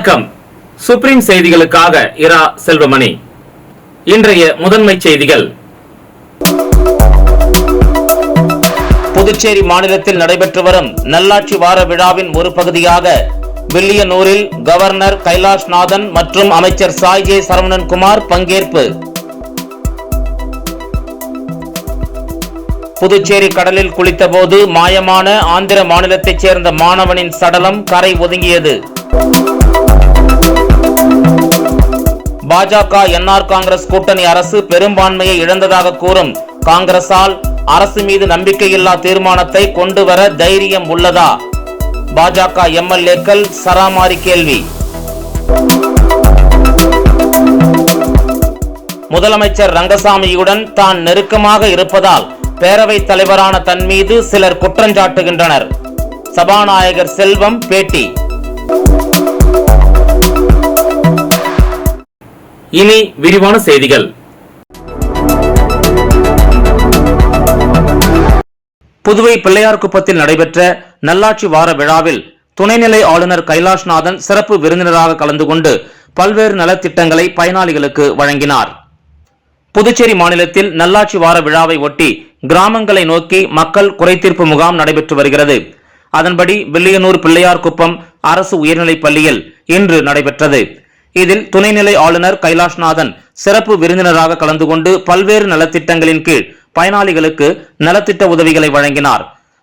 வணக்கம். சுப்ரீம் செய்திகளுக்காக இரா செல்வமணி. இன்றைய முதன்மை செய்திகள். புதுச்சேரி மாநிலத்தில் நடைபெற்று வரும் நல்லாட்சி வார விழாவின் ஒரு பகுதியாக வில்லியனூரில் கவர்னர் கைலாஷ்நாதன் மற்றும் அமைச்சர் சாய் ஜே சரவணன்குமார் பங்கேற்பு. புதுச்சேரி கடலில் குளித்தபோது மாயமான ஆந்திர மாநிலத்தைச் சேர்ந்த மாணவனின் சடலம் கரை ஒதுங்கியது. பாஜக என்ஆர் காங்கிரஸ் கூட்டணி அரசு பெரும்பான்மையை இழந்ததாக கூறும் காங்கிரசால் அரசு மீது நம்பிக்கையில்லா தீர்மானத்தை கொண்டுவர தைரியம் உள்ளதா? பாஜக எம்எல்ஏக்கள் சராமாரி கேள்வி. முதலமைச்சர் ரங்கசாமியுடன் தான் நெருக்கமாக இருப்பதால் பேரவைத் தலைவரான தன் மீது சிலர் குற்றஞ்சாட்டுகின்றனர். சபாநாயகர் செல்வம் பேட்டி. இனி விரிவான செய்திகள். புதுவை பிள்ளையார்குப்பத்தில் நடைபெற்ற நல்லாட்சி வார விழாவில் துணைநிலை ஆளுநர் கைலாஷ்நாதன் சிறப்பு விருந்தினராக கலந்து கொண்டு பல்வேறு நலத்திட்டங்களை பயனாளிகளுக்கு வழங்கினார். புதுச்சேரி மாநிலத்தில் நல்லாட்சி வார விழாவை ஒட்டி கிராமங்களை நோக்கி மக்கள் குறைதீர்ப்பு முகாம் நடைபெற்று வருகிறது. அதன்படி வில்லியனூர் பிள்ளையார்குப்பம் அரசு உயர்நிலைப் பள்ளியில் இன்று நடைபெற்றது. இதில் துணைநிலை ஆளுநர் கைலாஷ்நாதன் சிறப்பு விருந்தினராக கலந்து கொண்டு பல்வேறு நலத்திட்டங்களின் கீழ் பயனாளிகளுக்கு நலத்திட்ட உதவிகளை வழங்கினார்.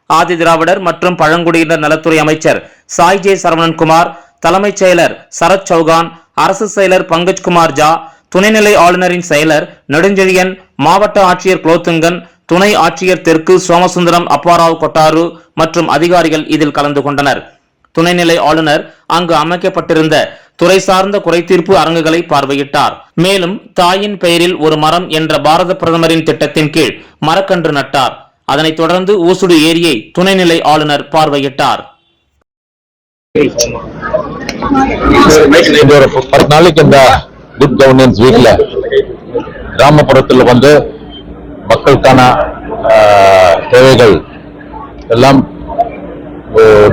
ஆதி திராவிடர் மற்றும் பழங்குடியினர் நலத்துறை அமைச்சர் சாய் ஜே சரவணன்குமார், தலைமைச் செயலர் சரத் சௌகான், அரசு செயலர் பங்கஜ்குமார் ஜா, துணைநிலை ஆளுநரின் செயலர் நெடுஞ்செழியன், மாவட்ட ஆட்சியர் குலோத்துங்கன், துணை ஆட்சியர் தெற்கு சோமசுந்தரம் அப்பாராவ் கொட்டாரு மற்றும் அதிகாரிகள் இதில் கலந்து கொண்டனர். துணைநிலை ஆளுநர் அங்கு அமைக்கப்பட்டிருந்த துறை சார்ந்த குறைதீர்ப்பு அரங்குகளை பார்வையிட்டார். மேலும் தாயின் பெயரில் ஒரு மரம் என்ற பாரத பிரதமரின் திட்டத்தின் கீழ் மரக்கன்று நட்டார். அதனைத் தொடர்ந்து ஊசுடு ஏரியை துணைநிலை ஆளுநர் பார்வையிட்டார். குட் கவர்னன்ஸ் வீக்ல கிராமப்புறத்தில் வந்து மக்களுக்கான தேவைகள் எல்லாம்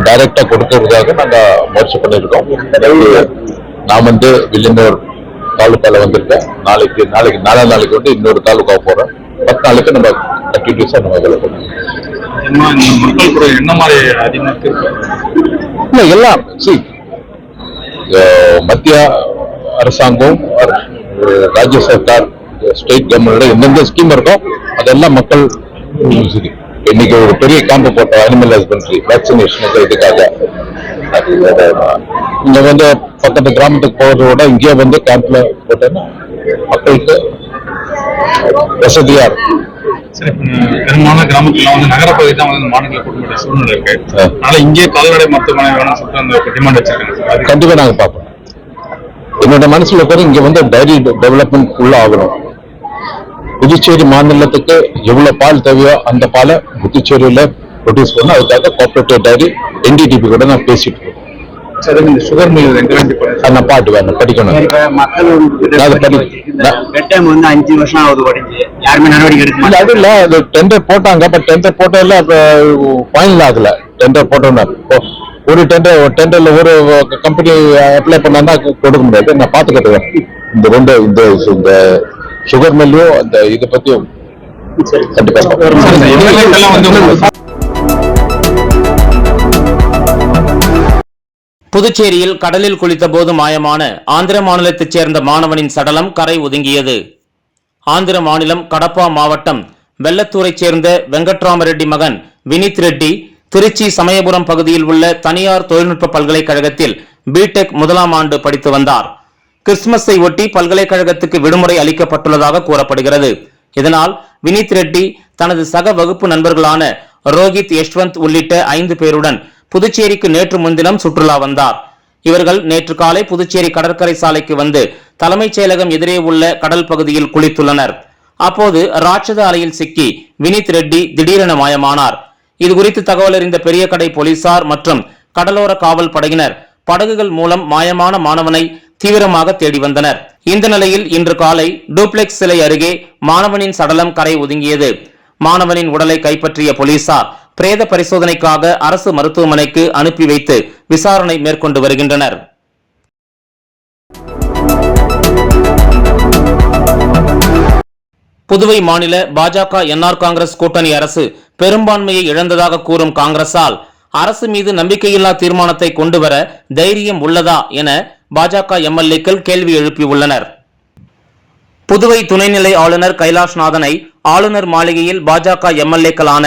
டைரக்டா கொடுக்கறதுக்காக நாங்க முயற்சி பண்ணிருக்கோம். நான் வந்து வில்லியனூர் தாலுக்கால வந்திருக்கேன். நாலாம் நாளைக்கு வந்து இன்னொரு தாலுக்கா போறேன். 10 நாளைக்கு நம்ம ஆக்டிவிட்டிஸா நம்ம வேலை பண்ணுவோம். என்ன மாதிரி எல்லாம் மத்திய அரசாங்கம், ராஜ்ய சர்க்கார், ஸ்டேட் கவர்மெண்ட் எந்தெந்த ஸ்கீம் இருக்கோ அதெல்லாம் மக்கள் இன்னைக்கு ஒரு பெரிய கேம்ப் போட்டோம். அனிமல் ஹஸ்பண்ட்ரி வேக்சினேஷனுக்கு இதுக்காக இங்க வந்து பக்கத்து கிராமத்துக்கு போறத விட இங்கே வந்து கேம்ப்ல போட்டோம்னா மக்களுக்கு வசதியா இருக்கும். பெரும்பாலான கிராமத்துல வந்து நகரப்பகுதி தான் வந்து மாநில கூட்ட சூழ்நிலை இருக்கு. அதனால இங்கே கால்நடை மருத்துவமனை வேணும் சொல்லிட்டு அந்த டிமாண்ட் வச்சிருக்காங்க. கண்டிப்பா நாங்க பார்ப்போம். என்னோட மனசுல கூட இங்க வந்து டைரி டெவலப்மெண்ட் உள்ள ஆகணும். புதுச்சேரி மாநிலத்துக்கு எவ்வளவு பால் தேவையோ அந்த பாலை புதுச்சேரியில ப்ரொடியூஸ் பண்ண அதுக்காக கோஆபரேட்டிவ் டைரி NDDP கூட நான் பேசிட்டு இருக்கேன். சுகர் மில் நான் பாட்டு வேணும் படிக்கணும். அது இல்ல, அது டெண்டர் போட்டாங்க. பட் டெண்டர் போட்டதுல ஃபைனல் ஆகல. டெண்டர் போட்டோம்னா ஒரு டெண்டர்ல ஒரு கம்பெனி அப்ளை பண்ணா கொடுக்க முடியாது. நான் பாத்துக்கிட்டு இந்த சுகர் மில்லையும் அந்த இதை பத்தியும் புதுச்சேரியில் கடலில் குளித்தபோது மாயமான ஆந்திர மாநிலத்தைச் சேர்ந்த மாணவனின் சடலம் கரை ஒதுங்கியது. ஆந்திர மாநிலம் கடப்பா மாவட்டம் வெள்ளத்தூரைச் சேர்ந்த வெங்கட்ராமரெட்டி மகன் வினித் ரெட்டி திருச்சி சமயபுரம் பகுதியில் உள்ள தனியார் தொழில்நுட்ப பல்கலைக்கழகத்தில் பிடெக் 1ஆம் ஆண்டு படித்து வந்தார். கிறிஸ்துமஸை ஒட்டி பல்கலைக்கழகத்துக்கு விடுமுறை அளிக்கப்பட்டுள்ளதாக கூறப்படுகிறது. இதனால் வினித் ரெட்டி தனது சக வகுப்பு நண்பர்களான ரோஹித், யஷ்வந்த் உள்ளிட்ட 5 பேருடன் புதுச்சேரிக்கு நேற்று முன்தினம் சுற்றுலா வந்தார். இவர்கள் நேற்று காலை புதுச்சேரி கடற்கரை சாலைக்கு வந்து தலைமைச் செயலகம் எதிரே உள்ள கடல் பகுதியில் குளித்துள்ளனர். அப்போது ராட்சத அலையில் சிக்கி வினித் ரெட்டி திடீரென மாயமானார். இதுகுறித்து தகவல் அறிந்த பெரிய கடை போலீசார் மற்றும் கடலோர காவல் படையினர் படகுகள் மூலம் மாயமான மாணவனை தீவிரமாக தேடி வந்தனர். இந்த நிலையில் இன்று காலை டூப்ளெக்ஸ் சிலை அருகே மாணவனின் சடலம் கரை ஒதுங்கியது. மாணவனின் உடலை கைப்பற்றிய போலீசார் பிரேத பரிசோதனைக்காக அரசு மருத்துவமனைக்கு அனுப்பி வைத்து விசாரணை மேற்கொண்டு வருகின்றனர். புதுவை மாநில பாஜக என்ஆர் காங்கிரஸ் கூட்டணி அரசு பெரும்பான்மையை இழந்ததாக கூறும் காங்கிரசால் அரசு மீது நம்பிக்கையில்லா தீர்மானத்தை கொண்டுவர தைரியம் உள்ளதா என பாஜக எம்எல்ஏக்கள் கேள்வி எழுப்பியுள்ளனர். புதுவை துணைநிலை ஆளுநர் கைலாஷ்நாதனை ஆளுநர் மாளிகையில் பாஜக எம்எல்ஏக்களான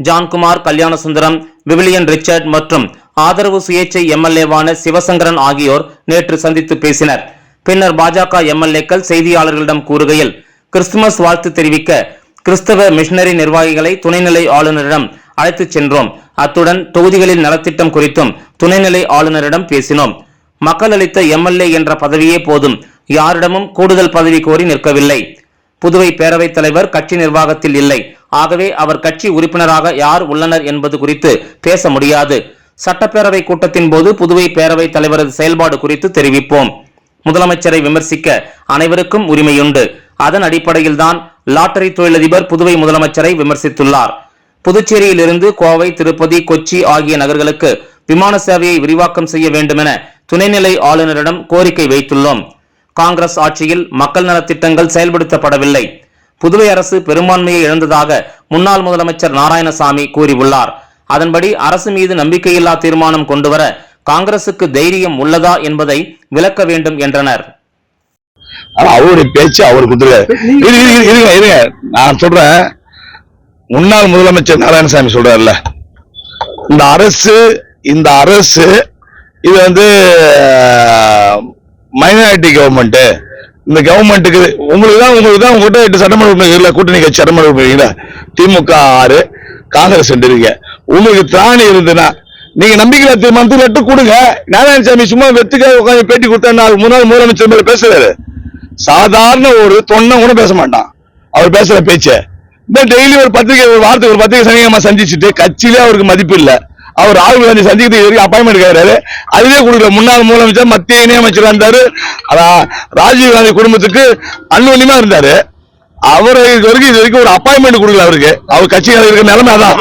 ஜான்குமார், கல்யாணசுந்தரம், விவிலியன் ரிச்சர்ட் மற்றும் ஆதரவு சுயேட்சை எம்எல்ஏவான சிவசங்கரன் ஆகியோர் நேற்று சந்தித்து பேசினர். பின்னர் பாஜக எம்எல்ஏக்கள் செய்தியாளர்களிடம் கூறுகையில், கிறிஸ்துமஸ் வாழ்த்து தெரிவிக்க கிறிஸ்தவ மிஷனரி நிர்வாகிகளை துணைநிலை ஆளுநரிடம் அழைத்துச் சென்றோம். அத்துடன் தொகுதிகளின் நலத்திட்டம் குறித்தும் துணைநிலை ஆளுநரிடம் பேசினோம். மக்கள் அளித்த எம்எல்ஏ என்ற பதவியே போதும், யாரிடமும் கூடுதல் பதவி கோரி நிற்கவில்லை. புதுவை பேரவைத் தலைவர் கட்சி நிர்வாகத்தில் இல்லை. ஆகவே அவர் கட்சி உறுப்பினராக யார் உள்ளனர் என்பது குறித்து பேச முடியாது. சட்டப்பேரவை கூட்டத்தின் போது புதுவை பேரவைத் தலைவரது செயல்பாடு குறித்து தெரிவிப்போம். முதலமைச்சரை விமர்சிக்க அனைவருக்கும் உரிமையுண்டு. அதன் அடிப்படையில்தான் லாட்டரி தொழிலதிபர் புதுவை முதலமைச்சரை விமர்சித்துள்ளார். புதுச்சேரியில் இருந்து கோவை, திருப்பதி, கொச்சி ஆகிய நகர்களுக்கு விமான சேவையை விரிவாக்கம் செய்ய வேண்டுமென துணைநிலை ஆளுநரிடம் கோரிக்கை வைத்துள்ளோம். காங்கிரஸ் ஆட்சியில் மக்கள் நலத்திட்டங்கள் செயல்படுத்தப்படவில்லை. புதுவை அரசு பெரும்பான்மையை இழந்ததாக முன்னாள் முதலமைச்சர் நாராயணசாமி கூறியுள்ளார். அதன்படி அரசு மீது நம்பிக்கையில்லா தீர்மானம் கொண்டுவர காங்கிரசுக்கு தைரியம் உள்ளதா என்பதை விளக்க வேண்டும் என்றனர். அவருடைய பேச்சு அவருக்கு இருங்க, நான் சொல்றேன். முன்னாள் முதலமைச்சர் நாராயணசாமி சொல்றாருல்ல, இந்த அரசு இது வந்து மைனாரிட்டி கவர்மெண்ட். இந்த கவர்மெண்ட்டுக்கு உங்களுக்கு தான் உங்ககிட்ட சட்டமன்ற கூட்டணி கட்சி சட்டமன்ற திமுக 6, காங்கிரஸ் 2 இருக்கு. உங்களுக்கு திராணி இருந்துன்னா நீங்க நம்பிக்கையில்லா தீர்மானத்தை லெட்டர் கொடுங்க. நாராயணசாமி சும்மா வெத்துக்காக உட்காந்து பேட்டி கொடுத்தா முன்னாள் முதலமைச்சர் மேல பேசுறாரு. சாதாரண ஒரு தொன்னை கூட பேச மாட்டான் அவர் பேசுற பேச்ச. டெய்லி ஒரு வாரத்துக்கு ஒரு பத்திரிகை சனியமா சந்திச்சுட்டு கட்சியிலே அவருக்கு மதிப்பு இல்ல. அவர் ராகுல் காந்தி சந்திக்கிறது அப்பாயின்மெண்ட் கேட்கிறாரு. அதுவே கொடுக்கல. முன்னாள் முதலமைச்சர் மத்திய இணையமைச்சர் இருந்தாரு. ராஜீவ் காந்தி குடும்பத்துக்கு அன்னுவன்யமா இருந்தாரு. அவர் இது வரைக்கும் ஒரு அப்பாயின்மெண்ட் கொடுக்கல அவருக்கு. அவர் கட்சியில் இருக்கிற நிலைமை அதான்.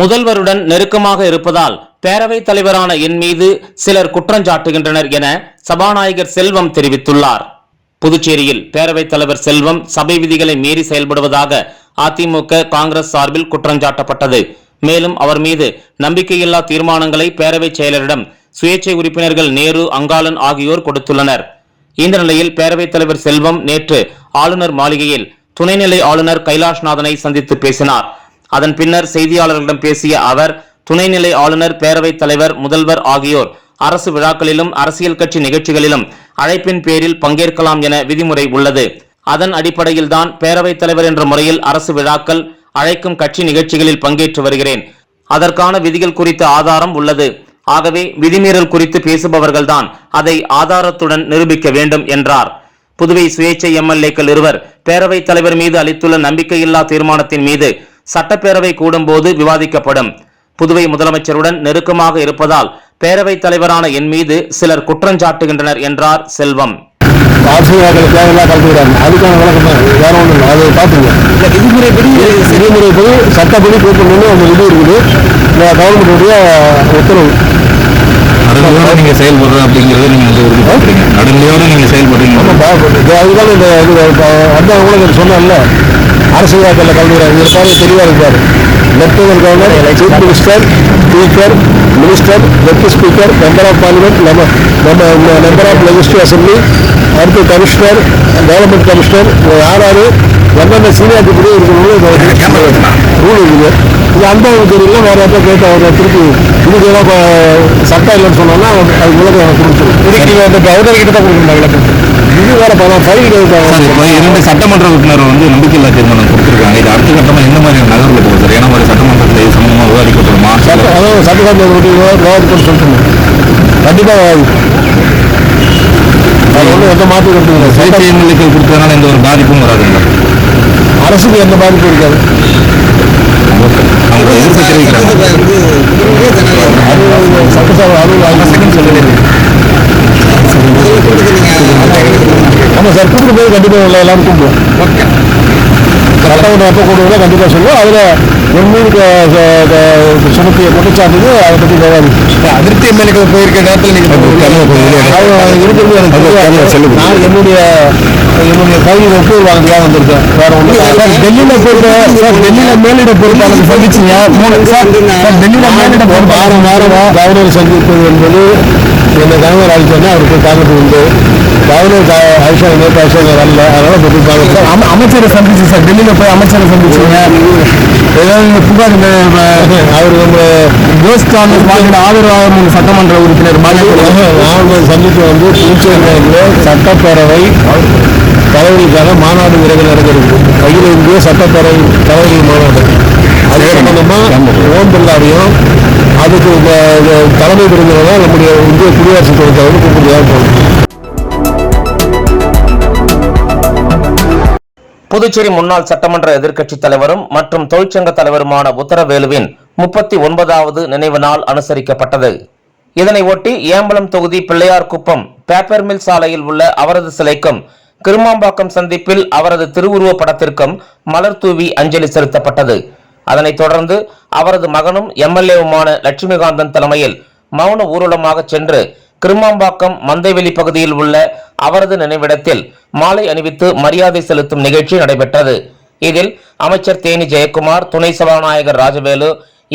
முதல்வருடன் நெருக்கமாக இருப்பதால் பேரவைத் தலைவரான என் மீது சிலர் குற்றஞ்சாட்டுகின்றனர் என சபாநாயகர் செல்வம் தெரிவித்துள்ளார். புதுச்சேரியில் பேரவைத் தலைவர் செல்வம் சபை விதிகளை மீறி செயல்படுவதாக அதிமுக, காங்கிரஸ் சார்பில் குற்றஞ்சாட்டப்பட்டது. மேலும் அவர் மீது நம்பிக்கையில்லா தீர்மானங்களை பேரவைச் செயலரிடம் சுயேட்சை உறுப்பினர்கள் நேரு, அங்காளன் ஆகியோர் கொடுத்துள்ளனர். இந்த நிலையில் பேரவைத் தலைவர் செல்வம் நேற்று ஆளுநர் மாளிகையில் துணைநிலை ஆளுநர் கைலாஷ்நாதனை சந்தித்து பேசினார். அதன் பின்னர் செய்தியாளர்களிடம் பேசிய அவர், துணைநிலை ஆளுநர், பேரவைத் தலைவர், முதல்வர் ஆகியோர் அரசு விழாக்களிலும் அரசியல் கட்சி நிகழ்ச்சிகளிலும் அழைப்பின் பேரில் பங்கேற்கலாம் என விதிமுறை உள்ளது. அதன் அடிப்படையில்தான் பேரவைத் தலைவர் என்ற முறையில் அரசு விழாக்கள், அழைக்கும் கட்சி நிகழ்ச்சிகளில் பங்கேற்று வருகிறேன். அதற்கான விதிகள் குறித்த ஆதாரம் உள்ளது. ஆகவே விதிமீறல் குறித்து பேசுபவர்கள்தான் அதை ஆதாரத்துடன் நிரூபிக்க வேண்டும் என்றார். புதுவை சுயேட்சை எம்எல்ஏக்கள் இருவர் பேரவைத் தலைவர் மீது அளித்துள்ள நம்பிக்கையில்லா தீர்மானத்தின் மீது சட்டப்பேரவை கூடும்போது விவாதிக்கப்படும். புதுவை முதலமைச்சருடன் நெருக்கமாக இருப்பதால் பேரவைத் தலைவரான என் மீது சிலர் குற்றஞ்சாட்டுகின்றனர் என்றார் செல்வம். அதுக்கான விளக்கம் வேற ஒன்றும் அதை பார்த்துங்க. விதிமுறைப்படி சட்டப்படி கூட்டணும்னு ஒரு இது இருக்குது. கவர்மெண்டுடைய உத்தரவு. நீங்க செயல்படுறது அப்படிங்கறத நீங்க உறுதி பண்றீங்க. நடுநிலையோட நீங்க செயல்படுறீங்க. அதுதான் இந்த அந்த உங்களுக்கு சொன்னேன்ல, அரசு விழாக்களில் கலந்துக்கிறார். இதில் பாருங்க தெளிவாக இருக்காரு. Lieutenant governor, chief minister, speaker, minister, deputy speaker, member of parliament, member of legislative assembly, அடுத்து கமிஷனர், டெவலப்மெண்ட் கமிஷனர், யாராரு எந்தெந்த சீனியாரிட்டி படி இருக்கணும் ரூல் இருக்குது. இது அனுபவம் தெரியல. வேற எதாவது கேட்டு அவர் திருப்பி இதுக்கு ஏதாவது சட்டம் இல்லைன்னு சொன்னோம்னா அது விளக்கம் கொடுத்துரும். இதுக்கு அந்த கவர்னர் கிட்ட தான் கொடுக்கணும் விளக்கம். இது வேற ஃபைல் இரண்டு சட்டமன்ற உறுப்பினர் வந்து நம்பிக்கையில்லா தீர்மானம் கொடுத்துருக்காங்க. இது அடுத்த கட்டமா எந்த மாதிரி நகர்வுல போகுது சார்? ஏன்னா மாதிரி சட்டமன்றத்தில் சமூகமா விவாதிக்கப்படுமா? அதாவது சட்டமன்ற விவாதிக்க சொல்லிட்டு கண்டிப்பாக அது ஒன்றும் எந்த மாற்றம் கொடுத்துருங்க. சுயேட்சை எம்எல்ஏக்கள் கொடுத்ததுனால எந்த ஒரு பாதிப்பும் வராதுங்க. அரசுக்கு எந்த பாதிப்பும் இருக்காது. அவங்க எதிர்ப்பு தெரிவிக்கிறாங்க. சட்டசபை ஆமாம் சார், கூப்பிட்டு போய் கண்டிப்பாக எல்லாரும் கூப்பிடுவோம். சட்டமன்ற அப்போ கூப்பிடுவோம் கண்டிப்பாக சொல்லுவோம். அதில் என் மீது சுமத்திய குற்றச்சாட்டுக்கு அதை பற்றி விவாதிப்போம். அதிருப்தி எம்எல்ஏக்கள் போயிருக்க நேரத்தில் நீங்க இருக்கிறது எனக்கு தெரியாது. நான் என்னுடைய கையில் ஒப்புதல் வாங்கலாம் வந்திருக்கேன். வேற ஒன்றும் டெல்லியில போயிட்டு டெல்லியில மேலிட பொறுப்பாளர் சந்திச்சீங்க. டெல்லியில மேலிட பொறுப்பாளர் வாரம் கவர்னர் சந்திப்பது என்பது என்ன கவர்னர் ஆலோசனை அவருக்கு காங்கிரஸ் உண்டு. கவர்னர் ஆலோசனை நேற்று ஆலோசனை வரல, அதனால பற்றி காங்கிரஸ் அமைச்சரை சந்திச்சு சார். டெல்லியில போய் அமைச்சரை சந்திச்சீங்க. ஏதாவது புகார் அவர் நம்ம ஜோஸ் காங்கிரஸ் மாநில ஆதரவாக சட்டமன்ற உறுப்பினர் மாநில சந்தித்து வந்து புதுச்சேரியில் சட்டப்பேரவை தலைவர்களுக்கான மாநாடு விரைவில் நடக்கிறது. அகில இந்திய சட்டப்பேரவை தலைவர்கள் மாநாடு. அது சம்பந்தமா ஓம் பிர்லாவையும் அதுக்கு தலைமை புரிந்தவங்க நம்முடைய இந்திய குடியரசுத் துணைத் தலைவர் கூப்பிட்டு போகணும். புதுச்சேரி முன்னாள் சட்டமன்ற எதிர்க்கட்சித் தலைவரும் மற்றும் தொழிற்சங்க தலைவருமான உத்தரவேலுவின் 39வது நினைவு நாள் அனுசரிக்கப்பட்டது. இதனை ஒட்டி ஏம்பலம் தொகுதி பிள்ளையார்குப்பம் பேப்பர் மில் சாலையில் உள்ள அவரது சிலைக்கும் கிருமாம்பாக்கம் சந்திப்பில் அவரது திருவுருவ படத்திற்கும் மலர் தூவி அஞ்சலி செலுத்தப்பட்டது. அதனைத் தொடர்ந்து அவரது மகனும் எம்எல்ஏவுமான லட்சுமிகாந்தன் தலைமையில் மௌன ஊர்வலமாக சென்று கிருமாம்பாக்கம் மந்தைவெளி பகுதியில் உள்ள அவரது நினைவிடத்தில் மாலை அணிவித்து மரியாதை செலுத்தும் நிகழ்ச்சி நடைபெற்றது. இதில் அமைச்சர் தேனி ஜெயக்குமார், துணை சபாநாயகர் Rajavelu,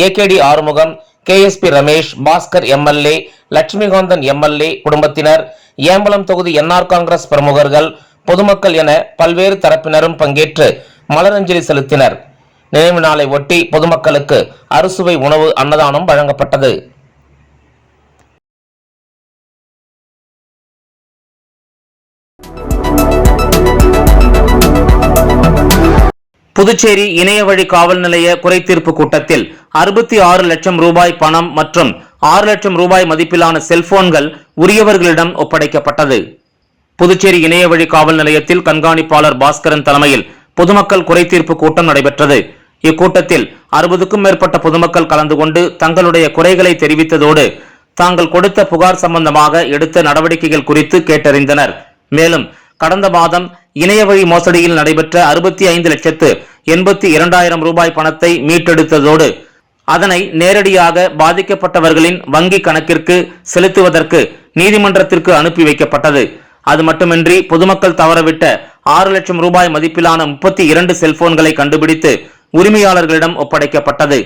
AKD Arumugam, KSP Ramesh, Bhaskar MLA, Lakshmikanthan MLA குடும்பத்தினர், ஏம்பலம் தொகுதி என்ஆர் காங்கிரஸ் பிரமுகர்கள், பொதுமக்கள் என பல்வேறு தரப்பினரும் பங்கேற்று மலரஞ்சலி செலுத்தினர். நினைவு நாளை ஒட்டி பொதுமக்களுக்கு அறுசுவை உணவு அன்னதானம் வழங்கப்பட்டது. புதுச்சேரி இணையவழி காவல் நிலைய குறைதீர்ப்பு கூட்டத்தில் 66 லட்சம் ரூபாய் பணம் மற்றும் 6 லட்சம் ரூபாய் மதிப்பிலான செல்போன்கள் உரியவர்களிடம் ஒப்படைக்கப்பட்டது. புதுச்சேரி இணையவழி காவல் நிலையத்தில் கண்காணிப்பாளர் பாஸ்கரன் தலைமையில் பொதுமக்கள் குறைதீர்ப்பு கூட்டம் நடைபெற்றது. இக்கூட்டத்தில் 60க்கும் மேற்பட்ட பொதுமக்கள் கலந்து கொண்டு தங்களுடைய குறைகளை தெரிவித்ததோடு தாங்கள் கொடுத்த புகார் சம்பந்தமாக எடுத்த நடவடிக்கைகள் குறித்து கேட்டறிந்தனர். மேலும் கடந்த மாதம் இணையவழி மோசடியில் நடைபெற்ற 65,82,000 ரூபாய் பணத்தை மீட்டெடுத்ததோடு அதனை நேரடியாக பாதிக்கப்பட்டவர்களின் வங்கி கணக்கிற்கு செலுத்துவதற்கு நீதிமன்றத்திற்கு அனுப்பி வைக்கப்பட்டது. அது மட்டுமின்றி பொதுமக்கள் தவறவிட்ட 6 லட்சம் ரூபாய் மதிப்பிலான 32 செல்போன்களை கண்டுபிடித்து உரிமையாளர்களிடம் ஒப்படைக்கப்பட்டது.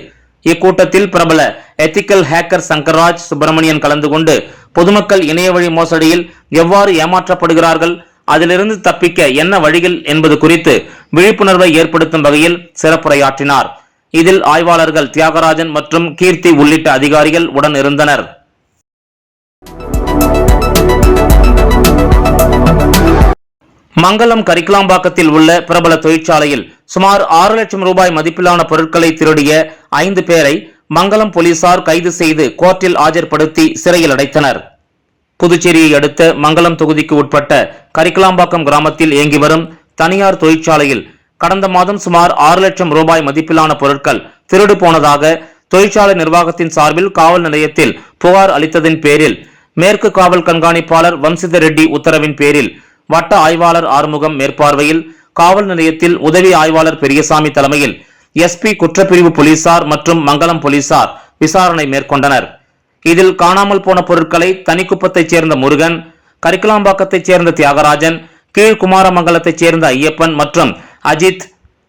இக்கூட்டத்தில் பிரபல எத்திக்கல் ஹேக்கர் சங்கர்ராஜ் சுப்பிரமணியன் கலந்து கொண்டு பொதுமக்கள் இணையவழி மோசடியில் எவ்வாறு ஏமாற்றப்படுகிறார்கள், அதிலிருந்து தப்பிக்க என்ன வழிகள் என்பது குறித்து விழிப்புணர்வை ஏற்படுத்தும் வகையில் சிறப்புரையாற்றினார். இதில் ஆய்வாளர்கள் தியாகராஜன் மற்றும் கீர்த்தி உள்ளிட்ட அதிகாரிகள் உடன் இருந்தனர். மங்கலம் கரிக்கலாம்பாக்கத்தில் உள்ள பிரபல தொழிற்சாலையில் சுமார் 6 லட்சம் ரூபாய் மதிப்பிலான பொருட்களை திருடிய 5 பேரை மங்கலம் போலீசார் கைது செய்து கோர்ட்டில் ஆஜர்படுத்தி சிறையில் அடைத்தனர். புதுச்சேரியை அடுத்த மங்கலம் தொகுதிக்கு உட்பட்ட கரிக்கலாம்பாக்கம் கிராமத்தில் இயங்கி வரும் தனியார் தொழிற்சாலையில் கடந்த மாதம் சுமார் 6 லட்சம் ரூபாய் மதிப்பிலான பொருட்கள் திருடு போனதாக தொழிற்சாலை நிர்வாகத்தின் சார்பில் காவல் நிலையத்தில் புகார் அளித்ததின் பேரில் மேற்கு காவல் கண்காணிப்பாளர் வம்சித ரெட்டி உத்தரவின் பேரில் வட்ட ஆய்வாளர் ஆறுமுகம் மேற்பார்வையில் காவல் நிலையத்தில் உதவி ஆய்வாளர் பெரியசாமி தலைமையில் எஸ்பி குற்றப்பிரிவு போலீசார் மற்றும் மங்கலம் போலீசார் விசாரணை மேற்கொண்டனர். இதில் காணாமல் போன பொருட்களை தனிக்குப்பத்தைச் சேர்ந்த முருகன், கரிக்கலாம்பாக்கத்தைச் சேர்ந்த தியாகராஜன், கீழ்குமாரமங்கலத்தைச் சேர்ந்த ஐயப்பன் மற்றும் அஜித்,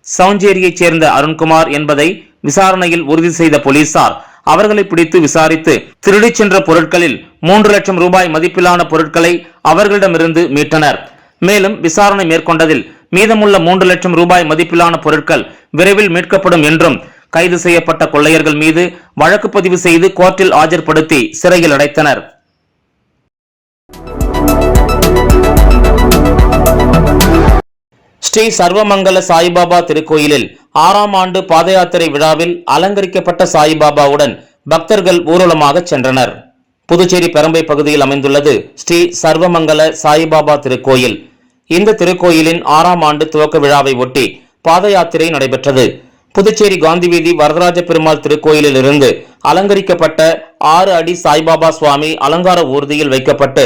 சவுஞ்சேரியைச் சேர்ந்த அருண்குமார் என்பதை விசாரணையில் உறுதி செய்த போலீசார் அவர்களை பிடித்து விசாரித்து திருடிச் சென்ற பொருட்களில் 3 லட்சம் ரூபாய் மதிப்பிலான பொருட்களை அவர்களிடமிருந்து மீட்டனர். மேலும் விசாரணை மேற்கொண்டதில் மீதமுள்ள 3 லட்சம் ரூபாய் மதிப்பிலான பொருட்கள் விரைவில் மீட்கப்படும் என்றும் கைது செய்யப்பட்ட கொள்ளையர்கள் மீது வழக்கு பதிவு செய்து கோர்ட்டில் ஆஜர்படுத்தி சிறையில் அடைத்தனர். ஸ்ரீ சர்வமங்கல சாய்பாபா திருக்கோயிலில் 6ஆம் ஆண்டு பாத யாத்திரை விழாவில் அலங்கரிக்கப்பட்ட சாய்பாபாவுடன் பக்தர்கள் ஊர்வலமாக சென்றனர். புதுச்சேரி பெரம்பை பகுதியில் அமைந்துள்ளது ஸ்ரீ சர்வமங்கல சாய்பாபா திருக்கோயில். இந்த திருக்கோயிலின் 6ஆம் ஆண்டு துவக்க விழாவை ஒட்டி பாத யாத்திரை நடைபெற்றது. புதுச்சேரி காந்தி வீதி வரதராஜ பெருமாள் திருக்கோயிலில் இருந்து அலங்கரிக்கப்பட்ட 6 அடி சாய்பாபா சுவாமி அலங்கார ஊர்தியில் வைக்கப்பட்டு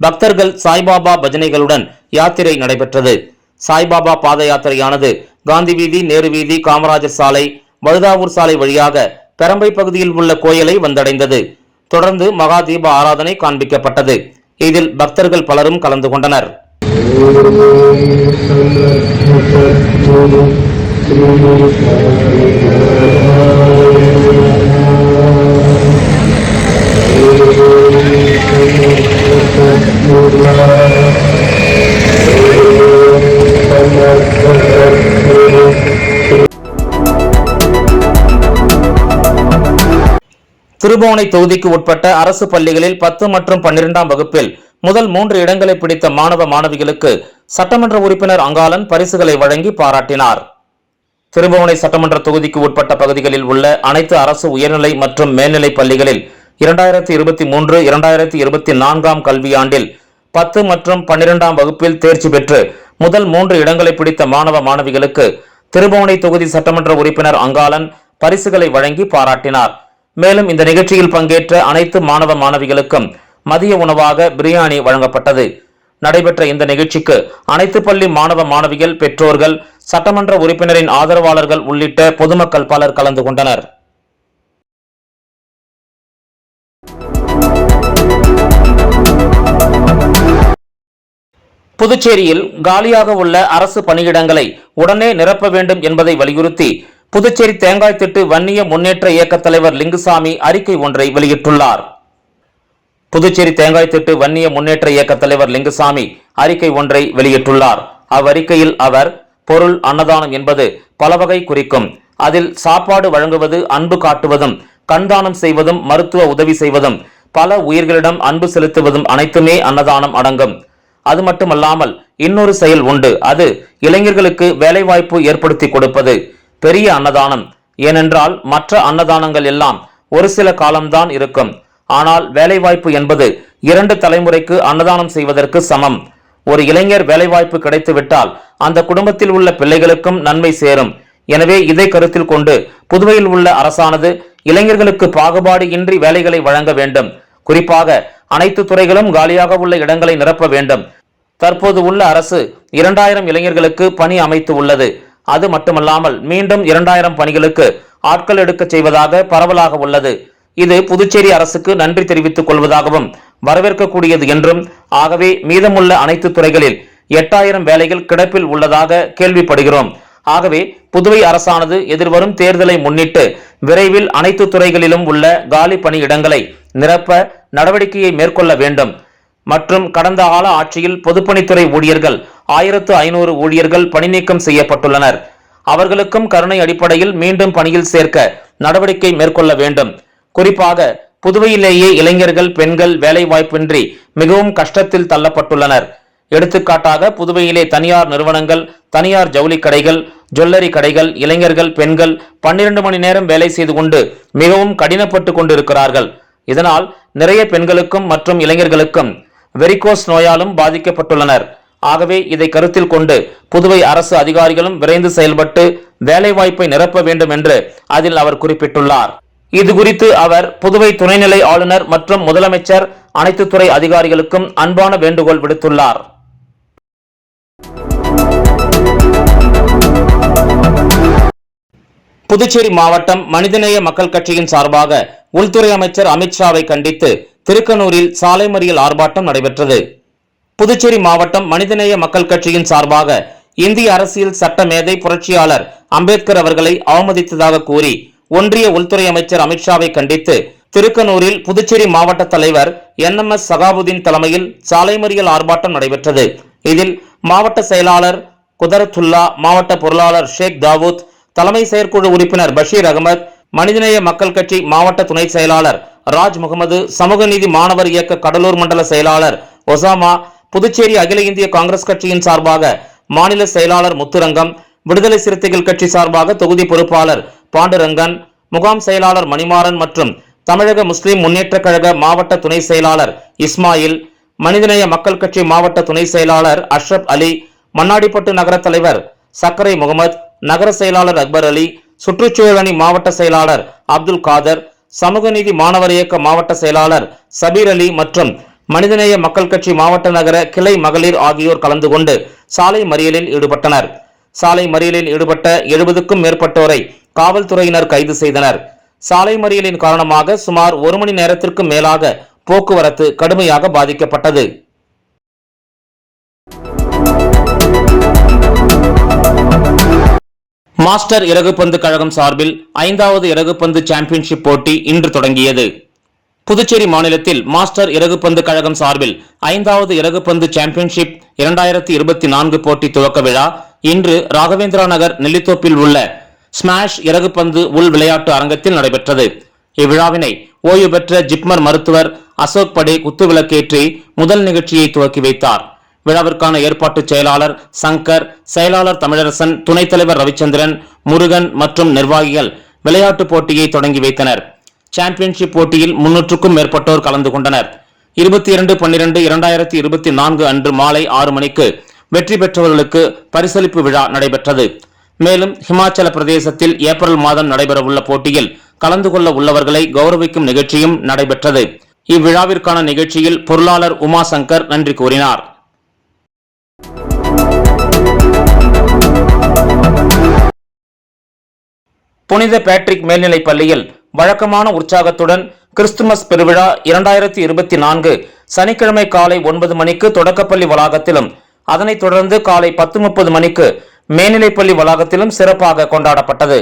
பக்தர்கள் சாய்பாபா பஜனைகளுடன் யாத்திரை நடைபெற்றது. சாய்பாபா பாத யாத்திரையானது காந்தி வீதி, நேரு வீதி, காமராஜர் சாலை, வழுதாவூர் சாலை வழியாக பெரம்பை பகுதியில் உள்ள கோயிலை வந்தடைந்தது. தொடர்ந்து மகா தீப ஆராதனை காண்பிக்கப்பட்டது. இதில் பக்தர்கள் பலரும் கலந்து கொண்டனர். திருபுவனை தொகுதிக்கு உட்பட்ட அரசு பள்ளிகளில் 10 மற்றும் 12ஆம் வகுப்பில் முதல் 3 இடங்களை பிடித்த மாணவ மாணவிகளுக்கு சட்டமன்ற உறுப்பினர் அங்காளன் பரிசுகளை வழங்கி பாராட்டினார். திருபுவனை சட்டமன்ற தொகுதிக்கு உட்பட்ட பகுதிகளில் உள்ள அனைத்து அரசு உயர்நிலை மற்றும் மேல்நிலை பள்ளிகளில் 2023-2024 கல்வியாண்டில் 10 மற்றும் 12ஆம் வகுப்பில் தேர்ச்சி பெற்று முதல் 3 இடங்களை பிடித்த மாணவ மாணவிகளுக்கு திருபுவனை தொகுதி சட்டமன்ற உறுப்பினர் அங்காளன் பரிசுகளை வழங்கி பாராட்டினார். மேலும் இந்த நிகழ்ச்சியில் பங்கேற்ற அனைத்து மாணவ மாணவிகளுக்கும் மதிய உணவாக பிரியாணி வழங்கப்பட்டது. நடைபெற்ற இந்த நிகழ்ச்சிக்கு அனைத்து பள்ளி மாணவ மாணவிகள், பெற்றோர்கள், சட்டமன்ற உறுப்பினரின் ஆதரவாளர்கள் உள்ளிட்ட பொதுமக்கள் பலர் கலந்து கொண்டனர். புதுச்சேரியில் காலியாக உள்ள அரசு பணியிடங்களை உடனே நிரப்ப வேண்டும் என்பதை வலியுறுத்தி புதுச்சேரி தேங்காய் திட்டு வன்னிய முன்னேற்ற இயக்க தலைவர் லிங்குசாமி அறிக்கை ஒன்றை வெளியிட்டுள்ளார். புதுச்சேரி தேங்காய் திட்டு வன்னிய முன்னேற்ற இயக்க தலைவர் லிங்குசாமி அறிக்கை ஒன்றை வெளியிட்டுள்ளார். அவ்வறிக்கையில் அவர், பொருள் அன்னதானம் என்பது பல வகை குறிக்கும். அதில் சாப்பாடு வழங்குவது, அன்பு காட்டுவதும், கண்தானம் செய்வதும், மருத்துவ உதவி செய்வதும், பல உயிர்களிடம் அன்பு செலுத்துவதும் அனைத்துமே அன்னதானம் அடங்கும். அது மட்டுமல்லாமல் இன்னொரு செயல் உண்டு. அது இளைஞர்களுக்கு வேலைவாய்ப்பு ஏற்படுத்தி கொடுப்பது. பெரிய அன்னதானம். ஏனென்றால் மற்ற அன்னதானங்கள் எல்லாம் ஒரு சில காலம்தான் இருக்கும். ஆனால் வேலைவாய்ப்பு என்பது 2 தலைமுறைக்கு அன்னதானம் செய்வதற்கு சமம். ஒரு இளைஞர் வேலைவாய்ப்பு கிடைத்துவிட்டால் அந்த குடும்பத்தில் உள்ள பிள்ளைகளுக்கும் நன்மை சேரும். எனவே இதை கருத்தில் கொண்டு புதுவையில் உள்ள அரசானது இளைஞர்களுக்கு பாகுபாடு இன்றி வேலைகளை வழங்க வேண்டும். குறிப்பாக அனைத்து துறைகளும் காலியாக உள்ள இடங்களை நிரப்ப வேண்டும். தற்போது உள்ள அரசு 2000 இளைஞர்களுக்கு பணி அமைத்து உள்ளது. அது மட்டுமல்லாமல் மீண்டும் 2000 பணிகளுக்கு ஆட்கள் எடுக்க செய்வதாக பரவலாக உள்ளது. இது புதுச்சேரி அரசுக்கு நன்றி தெரிவித்துக் கொள்வதாகவும் வரவேற்கக்கூடியது என்றும், ஆகவே மீதமுள்ள அனைத்து துறைகளில் 8000 வேலைகள் கிடப்பில் உள்ளதாக கேள்விப்படுகிறோம். ஆகவே புதுவை அரசானது எதிர்வரும் தேர்தலை முன்னிட்டு விரைவில் அனைத்து துறைகளிலும் உள்ள காலி பணியிடங்களை நிரப்ப நடவடிக்கையை மேற்கொள்ள வேண்டும். மற்றும் கடந்த கால ஆட்சியில் பொதுப்பணித்துறை ஊழியர்கள் 1500 ஊழியர்கள் பணி நீக்கம் செய்யப்பட்டுள்ளனர். அவர்களுக்கும் கருணை அடிப்படையில் மீண்டும் பணியில் சேர்க்க நடவடிக்கை மேற்கொள்ள வேண்டும். குறிப்பாக புதுவையிலேயே இளைஞர்கள், பெண்கள் வேலை வாய்ப்பின்றி மிகவும் கஷ்டத்தில் தள்ளப்பட்டுள்ளனர். எடுத்துக்காட்டாக புதுவையிலே தனியார் நிறுவனங்கள், தனியார் ஜவுளி கடைகள், ஜுவல்லரி கடைகள், இளைஞர்கள், பெண்கள் 12 மணி நேரம் வேலை செய்து கொண்டு மிகவும் கடினப்பட்டு கொண்டிருக்கிறார்கள். இதனால் நிறைய பெண்களுக்கும் மற்றும் இளைஞர்களுக்கும் வெரிகோஸ் நோயாலும் பாதிக்கப்பட்டுள்ளனர். ஆகவே இதை கருத்தில் கொண்டு புதுவை அரசு அதிகாரிகளும் விரைந்து செயல்பட்டு வேலைவாய்ப்பை நிரப்ப வேண்டும் என்று அதில் அவர் குறிப்பிட்டுள்ளார். இது குறித்து அவர் புதுவை துணைநிலை ஆளுநர் மற்றும் முதலமைச்சர், அனைத்து துறை அதிகாரிகளுக்கும் அன்பான வேண்டுகோள் விடுத்துள்ளார். புதுச்சேரி மாவட்டம் மனிதநேய மக்கள் கட்சியின் சார்பாக உள்துறை அமைச்சர் அமித்ஷாவை கண்டித்து திருக்கனூரில் சாலை மறியல் ஆர்ப்பாட்டம் நடைபெற்றது. புதுச்சேரி மாவட்டம் மனிதநேய மக்கள் கட்சியின் சார்பாக இந்திய அரசியல் சட்ட மேதை புரட்சியாளர் அம்பேத்கர் அவர்களை அவமதித்ததாக கூறி ஒன்றிய உள்துறை அமைச்சர் அமித்ஷாவை கண்டித்து திருக்கனூரில் புதுச்சேரி மாவட்ட தலைவர் NMS சகாபுதீன் தலைமையில் சாலை மறியல் ஆர்ப்பாட்டம் நடைபெற்றது. இதில் மாவட்ட செயலாளர் குதரத்துல்லா, மாவட்ட பொருளாளர் ஷேக் தாவூத், தலைமை செயற்குழு உறுப்பினர் பஷீர் அகமது, மனிதநேய மக்கள் கட்சி மாவட்ட துணை செயலாளர் ராஜ் முகமது, சமூக நீதி மாணவர் இயக்க கடலூர் மண்டல செயலாளர் ஒசாமா, புதுச்சேரி அகில இந்திய காங்கிரஸ் கட்சியின் சார்பாக மாநில செயலாளர் முத்துரங்கம், விடுதலை சிறுத்தைகள் கட்சி சார்பாக தொகுதி பொறுப்பாளர் பாண்டுரங்கன், முகாம் செயலாளர் மணிமாறன் மற்றும் தமிழக முஸ்லிம் முன்னேற்ற கழக மாவட்ட துணை செயலாளர் இஸ்மாயில், மனிதநேய மக்கள் கட்சி மாவட்ட துணை செயலாளர் அஷ்ரப் அலி, மண்ணாடிப்பட்டு நகர தலைவர் சக்கரை முகமது, நகர செயலாளர் அக்பர் அலி, சுற்றுச்சூழல் அணி மாவட்ட செயலாளர் அப்துல் காதர், சமூக நீதி மாணவர் இயக்க மாவட்ட செயலாளர் சபீர் அலி மற்றும் மனிதநேய மக்கள் கட்சி மாவட்ட நகர கிளை மகளிர் ஆகியோர் கலந்து கொண்டு சாலை மறியலில் ஈடுபட்டனர். சாலை மறியலில் ஈடுபட்ட 70க்கும் மேற்பட்டோரை காவல்துறையினர் கைது செய்தனர். சாலை மறியலின் காரணமாக சுமார் 1 மணி நேரத்திற்கு மேலாக போக்குவரத்து கடுமையாக பாதிக்கப்பட்டது. மாஸ்டர் இறகுப்பந்து கழகம் சார்பில் 5வது இறகுப்பந்து சாம்பியன்ஷிப் போட்டி இன்று தொடங்கியது. புதுச்சேரி மாநிலத்தில் மாஸ்டர் இறகுப்பந்து கழகம் சார்பில் 5வது இறகுப்பந்து சாம்பியன்ஷிப் 2024 போட்டி துவக்க விழா இன்று ராகவேந்திரா நகர் நெல்லித்தோப்பில் உள்ள ஸ்மாஷ் இறகுப்பந்து உள் விளையாட்டு அரங்கத்தில் நடைபெற்றது. இவ்விழாவினை ஓய்வு பெற்ற ஜிப்மர் மருத்துவர் அசோக் படே குத்துவிளக்கேற்றி முதல் நிகழ்ச்சியை துவக்கி வைத்தார். விழாவிற்கான ஏற்பாட்டு செயலாளர் சங்கர், செயலாளர் தமிழரசன், துணைத் தலைவர் ரவிச்சந்திரன், முருகன் மற்றும் நிர்வாகிகள் விளையாட்டு போட்டியை தொடங்கி வைத்தனர். சாம்பியன்ஷிப் போட்டியில் 300க்கும் மேற்பட்டோர் கலந்து கொண்டனர். 22/12/2024 அன்று மாலை 6 மணிக்கு வெற்றி பெற்றவர்களுக்கு பரிசளிப்பு விழா நடைபெற்றது. மேலும் ஹிமாச்சல பிரதேசத்தில் ஏப்ரல் மாதம் நடைபெறவுள்ள போட்டியில் கலந்து கொள்ள உள்ளவர்களை கௌரவிக்கும் நிகழ்ச்சியும் நடைபெற்றது. இவ்விழாவிற்கான நிகழ்ச்சியில் பொருளாளர் உமாசங்கர் நன்றி கூறினார். புனித பேட்ரிக் மேல்நிலைப் பள்ளியில் வழக்கமான உற்சாகத்துடன் கிறிஸ்துமஸ் பெருவிழா 2024 சனிக்கிழமை காலை 9 மணிக்கு தொடக்கப்பள்ளி வளாகத்திலும், அதனைத் தொடர்ந்து காலை 10:30 மணிக்கு மேல்நிலைப்பள்ளி வளாகத்திலும் சிறப்பாக கொண்டாடப்பட்டது.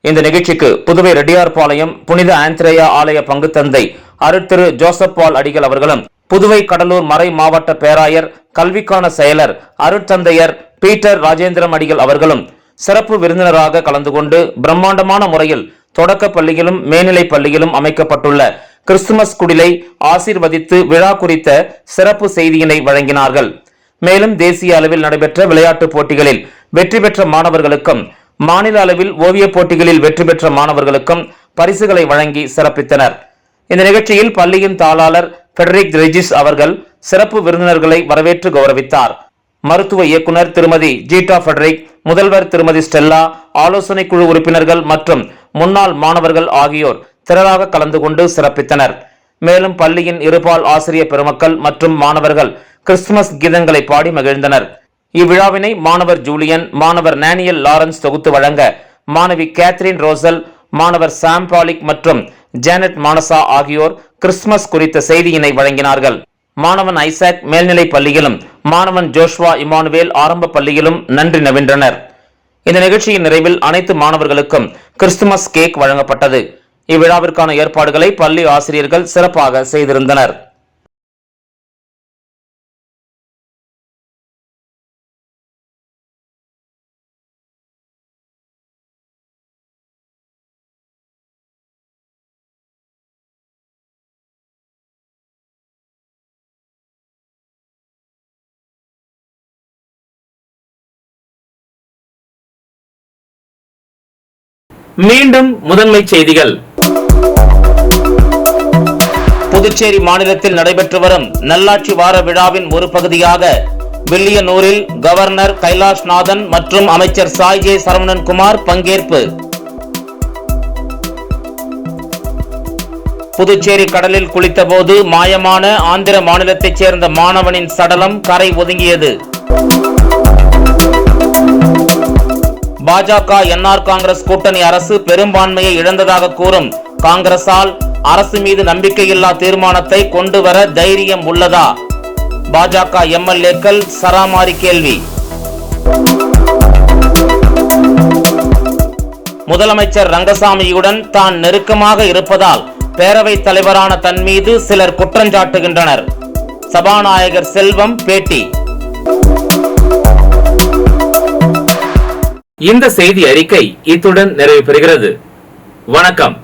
இந்த நிகழ்ச்சிக்கு புதுவை ரெட்டியார்பாளையம் புனித ஆந்திரேயா ஆலய பங்குத்தந்தை அருட்திரு ஜோசப் பால் அடிகள் அவர்களும், புதுவை கடலூர் மறை மாவட்ட பேராயர் கல்விக்கான செயலர் அருட்தந்தையர் பீட்டர் ராஜேந்திரம் அடிகள் அவர்களும் சிறப்பு விருந்தினராக கலந்து கொண்டு பிரம்மாண்டமான முறையில் தொடக்க பள்ளியிலும் மேல்நிலை பள்ளியிலும் அமைக்கப்பட்டுள்ள கிறிஸ்துமஸ் குடிலை ஆசீர்வதித்து விழா குறித்த சிறப்பு செய்தியினை வழங்கினார்கள். மேலும் தேசிய அளவில் நடைபெற்ற விளையாட்டுப் போட்டிகளில் வெற்றி பெற்ற மாணவர்களுக்கும், மாநில அளவில் ஓவியப் போட்டிகளில் வெற்றி பெற்ற மாணவர்களுக்கும் பரிசுகளை வழங்கி சிறப்பித்தனர். இந்த நிகழ்ச்சியில் பள்ளியின் தாளாளர் பெடரிக் ரெஜிஸ் அவர்கள் சிறப்பு விருந்தினர்களை வரவேற்று கௌரவித்தார். மருத்துவ இயக்குனர் திருமதி ஜீட்டா பெடரிக், முதல்வர் திருமதி ஸ்டெல்லா, ஆலோசனை குழு உறுப்பினர்கள் மற்றும் முன்னாள் மாணவர்கள் ஆகியோர் திரளாக கலந்து கொண்டு சிறப்பித்தனர். மேலும் பள்ளியின் இருபால் ஆசிரியர் பெருமக்கள் மற்றும் மாணவர்கள் கிறிஸ்துமஸ் கீதங்களை பாடி மகிழ்ந்தனர். இவ்விழாவினை மாணவர் ஜூலியன், மாணவர் நேனியல் லாரன்ஸ் தொகுத்து வழங்க, மாணவி கேத்ரின் ரோசல், மாணவர் சாம் பாலிக் மற்றும் ஜானட் மானசா ஆகியோர் கிறிஸ்துமஸ் குறித்த செய்தியினை வழங்கினார்கள். மாணவன் ஐசாக் மேல்நிலை பள்ளியிலும், மாணவன் ஜோஷ்வா இமானுவேல் ஆரம்ப பள்ளியிலும் நன்றி நவின்றனர். இந்த நிகழ்ச்சியின் நிறைவில் அனைத்து மாணவர்களுக்கும் கிறிஸ்துமஸ் கேக் வழங்கப்பட்டது. இவ்விழாவிற்கான ஏற்பாடுகளை பள்ளி ஆசிரியர்கள் சிறப்பாக செய்திருந்தனர். மீண்டும் முதன்மை செய்திகள். புதுச்சேரி மாநிலத்தில் நடைபெற்று வரும் நல்லாட்சி வார விழாவின் ஒரு பகுதியாக வில்லியனூரில் கவர்னர் கைலாஷ்நாதன் மற்றும் அமைச்சர் சாய் ஜே சரவணன் குமார் பங்கேற்பு. புதுச்சேரி கடலில் குளித்தபோது மாயமான ஆந்திர மாநிலத்தைச் சேர்ந்த மாணவனின் சடலம் கரை ஒதுங்கியது. பாஜக என்ஆர் காங்கிரஸ் கூட்டணி அரசு பெரும்பான்மையை இழந்ததாக கூறும் காங்கிரசால் அரசு மீது நம்பிக்கையில்லா தீர்மானத்தை கொண்டு வர தைரியம் உள்ளதா? பாஜக எம்எல்ஏக்கள் சராமாரி கேள்வி. முதலமைச்சர் ரங்கசாமியுடன் தான் நெருக்கமாக இருப்பதால் பேரவைத் தலைவரான தன் மீது சிலர் குற்றஞ்சாட்டுகின்றனர். சபாநாயகர் செல்வம் பேட்டி. இந்த செய்தி அறிக்கை இத்துடன் நிறைவு பெறுகிறது. வணக்கம்.